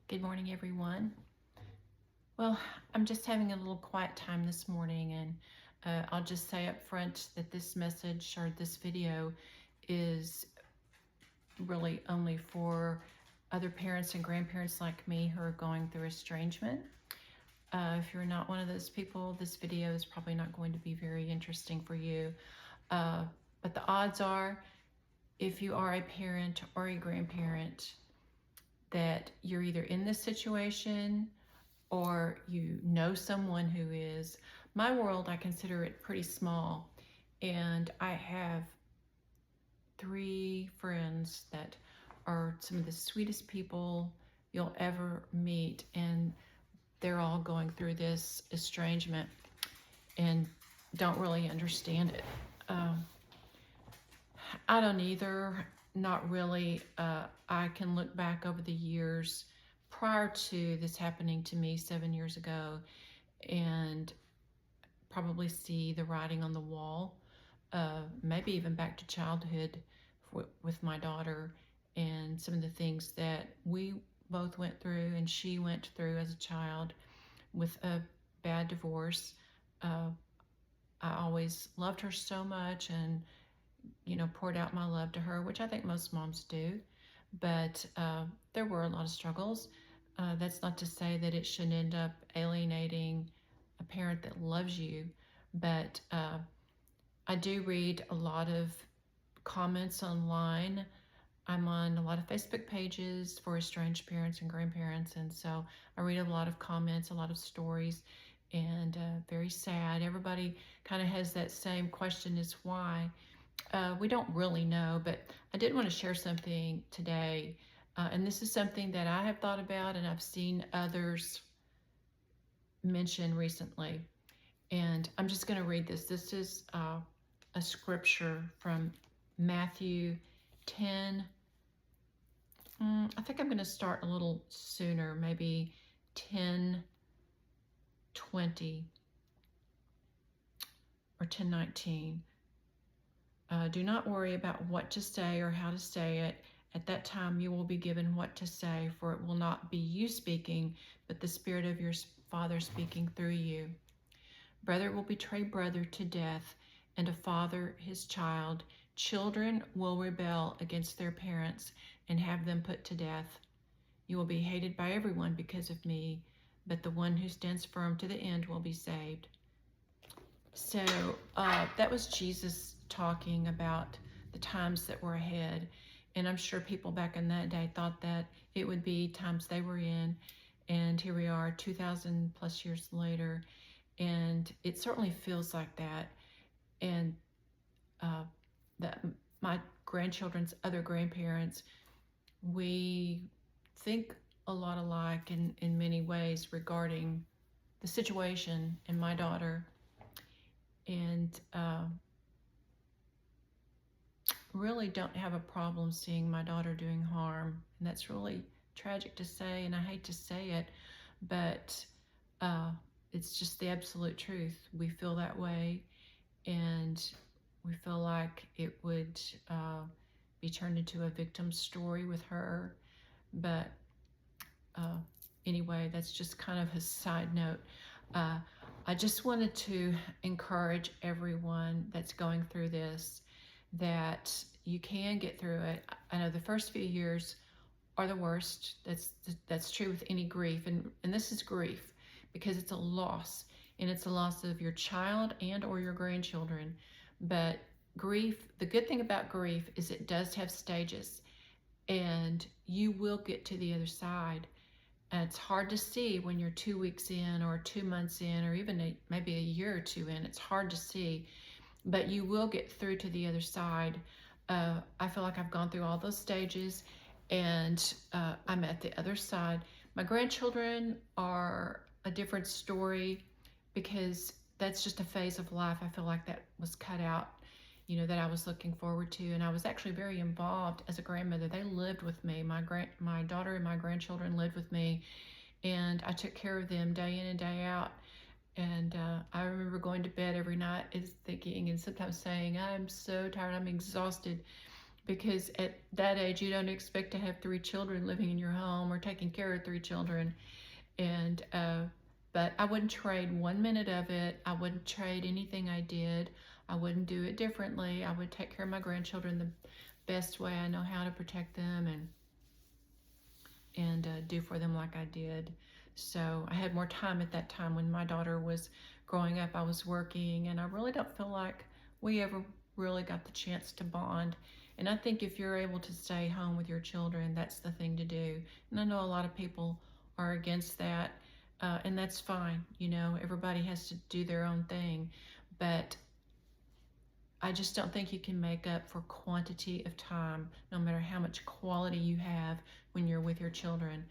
Good morning, everyone. Well, I'm just having a little quiet time this morning, and I'll just say up front that this message or this video is really only for other parents and grandparents like me who are going through estrangement. If you're not one of those people, this video is probably not going to be very interesting for you. But the odds are, if you are a parent or a grandparent, that you're either in this situation or you know someone who is. My world, I consider it pretty small, and I have 3 friends that are some of the sweetest people you'll ever meet, and they're all going through this estrangement and don't really understand it. I don't either, not really. I can look back over the years prior to this happening to me 7 years ago and probably see the writing on the wall, maybe even back to childhood with my daughter and some of the things that we both went through and she went through as a child with a bad divorce. I always loved her so much and poured out my love to her, which I think most moms do. But there were a lot of struggles. That's not to say that it should end up alienating a parent that loves you, but I do read a lot of comments online. I'm on a lot of Facebook pages for estranged parents and grandparents, and so I read a lot of comments, a lot of stories, and very sad. Everybody kind of has that same question is why. We don't really know, but I did want to share something today. And this is something that I have thought about and I've seen others mention recently. And I'm just going to read this. This is a scripture from Matthew 10. I think I'm going to start a little sooner, maybe 10:20 or 10:19. Do not worry about what to say or how to say it. At that time you will be given what to say, for it will not be you speaking, but the Spirit of your Father speaking through you. Brother will betray brother to death, and a father his child. Children will rebel against their parents and have them put to death. You will be hated by everyone because of me, but the one who stands firm to the end will be saved. So that was Jesus talking about the times that were ahead. And I'm sure people back in that day thought that it would be times they were in. And here we are 2,000 plus years later. And it certainly feels like that. And that my grandchildren's other grandparents, we think a lot alike in many ways regarding the situation and my daughter. And really don't have a problem seeing my daughter doing harm. And that's really tragic to say, and I hate to say it, but it's just the absolute truth. We feel that way, and we feel like it would be turned into a victim story with her. But anyway, that's just kind of a side note. I just wanted to encourage everyone that's going through this that you can get through it. I know the first few years are the worst. That's true with any grief, and this is grief because it's a loss, and it's a loss of your child and or your grandchildren. But grief, the good thing about grief is it does have stages, and you will get to the other side. And it's hard to see when you're 2 weeks in or 2 months in or even maybe a year or two in. It's hard to see, but you will get through to the other side. I feel like I've gone through all those stages, and I'm at the other side. My grandchildren are a different story because that's just a phase of life. I feel like that was cut out, that I was looking forward to, and I was actually very involved as a grandmother. They lived with me. My daughter and my grandchildren lived with me, and I took care of them day in and day out. And I remember going to bed every night and thinking and sometimes saying, I'm so tired, I'm exhausted. because at that age you don't expect to have 3 children living in your home or taking care of 3 children. And but I wouldn't trade 1 minute of it. I wouldn't trade anything I did. I wouldn't do it differently. I would take care of my grandchildren the best way I know how to protect them, and do for them like I did. So I had more time at that time when my daughter was growing up. I was working, and I really don't feel like we ever really got the chance to bond. And I think if you're able to stay home with your children, that's the thing to do. And I know a lot of people are against that, and that's fine. You know, everybody has to do their own thing. But I just don't think you can make up for quantity of time, no matter how much quality you have when you're with your children.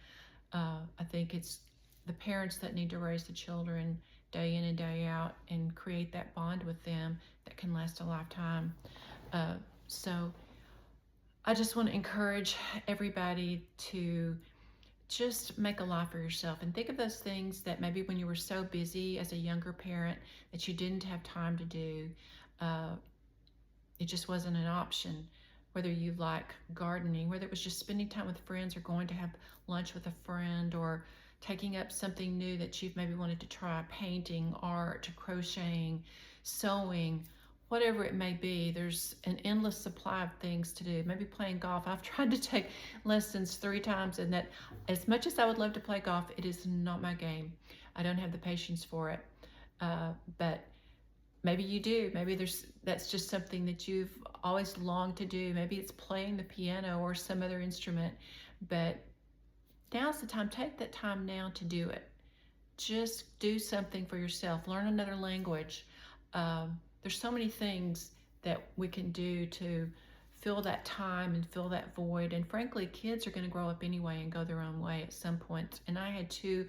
I think it's the parents that need to raise the children day in and day out and create that bond with them that can last a lifetime. So I just want to encourage everybody to just make a life for yourself and think of those things that maybe when you were so busy as a younger parent that you didn't have time to do. It just wasn't an option. Whether you like gardening, whether it was just spending time with friends or going to have lunch with a friend, or taking up something new that you've maybe wanted to try, painting, art, crocheting, sewing, whatever it may be. There's an endless supply of things to do. Maybe playing golf. I've tried to take lessons 3 times, and that, as much as I would love to play golf, it is not my game. I don't have the patience for it. But maybe you do. Maybe that's just something that you've always longed to do. Maybe it's playing the piano or some other instrument. But now's the time. Take that time now to do it. Just do something for yourself. Learn another language. There's so many things that we can do to fill that time and fill that void. And frankly, kids are going to grow up anyway and go their own way at some point. And I had 2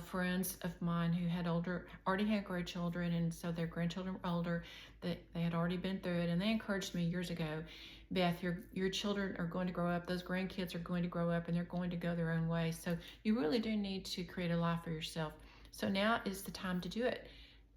friends of mine who had already had grandchildren, and so their grandchildren were older. They had already been through it, and they encouraged me years ago, Beth, your children are going to grow up, those grandkids are going to grow up, and they're going to go their own way. So you really do need to create a life for yourself. So now is the time to do it.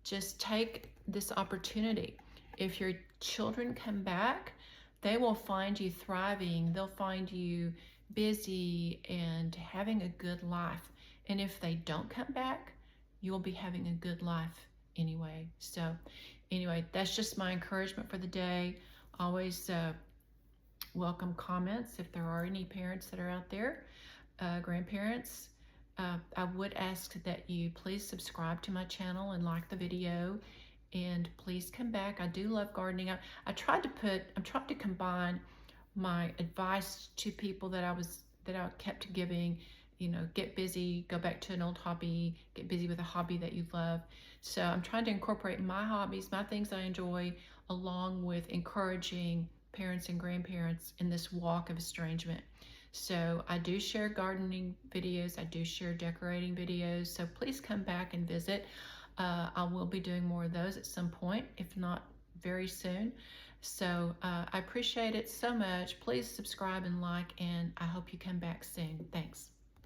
Just take this opportunity. If your children come back, they will find you thriving. They'll find you busy and having a good life. And if they don't come back, you'll be having a good life anyway. So anyway, that's just my encouragement for the day. Always welcome comments if there are any parents that are out there, grandparents. I would ask that you please subscribe to my channel and like the video, and please come back. I do love gardening. I'm trying to combine my advice to people that I kept giving. You know, get busy, go back to an old hobby, get busy with a hobby that you love. So I'm trying to incorporate my hobbies, my things I enjoy, along with encouraging parents and grandparents in this walk of estrangement. So I do share gardening videos, I do share decorating videos, so please come back and visit. I will be doing more of those at some point, if not very soon. So I appreciate it so much. Please subscribe and like, and I hope you come back soon. Thanks.